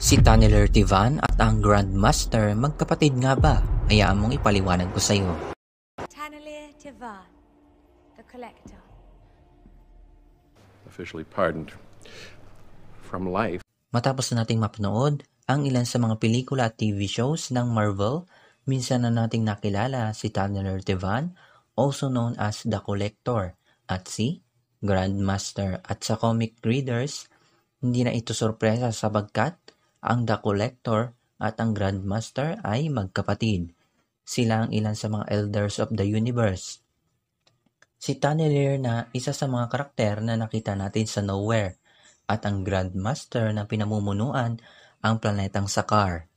Si Tanneler Tivan at ang Grandmaster magkapatid nga ba? Hayaan mong ipaliwanag ko sa'yo. Tanneler Tivan, the collector. Officially pardoned from life. Matapos na nating mapanood ang ilan sa mga pelikula at TV shows ng Marvel, minsan na nating nakilala si Tanneler Tivan, also known as The Collector, at si Grandmaster. At sa comic readers, hindi na ito sorpresa sapagkat ang The Collector at ang Grandmaster ay magkapatid. Sila ang ilan sa mga elders of the universe. Si Tanneler na isa sa mga karakter na nakita natin sa Nowhere at ang Grandmaster na pinamumunuan ang planetang Sakaar.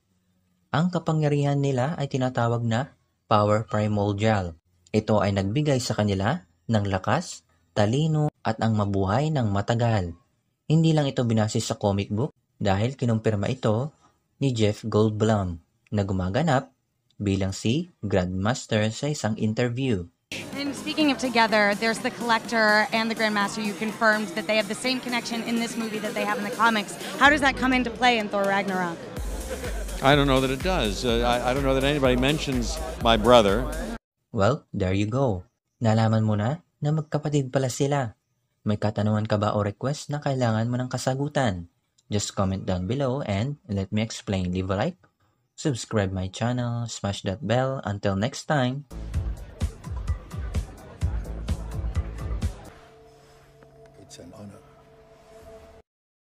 Ang kapangyarihan nila ay tinatawag na Power Primordial. Ito ay nagbigay sa kanila ng lakas, talino at ang mabuhay ng matagal. Hindi lang ito binase sa comic book dahil kinumpirma ito ni Jeff Goldblum na gumaganap bilang si Grandmaster sa isang interview. And speaking of together, there's the Collector and the Grandmaster. You confirmed that they have the same connection in this movie that they have in the comics. How does that come into play in Thor Ragnarok? I don't know that it does. I don't know that anybody mentions my brother. Well, there you go. Nalaman mo na magkapatid pala sila. May katanungan ka ba o request na kailangan mo ng kasagutan? Just comment down below and let me explain. Leave a like, subscribe my channel, smash that bell. Until next time.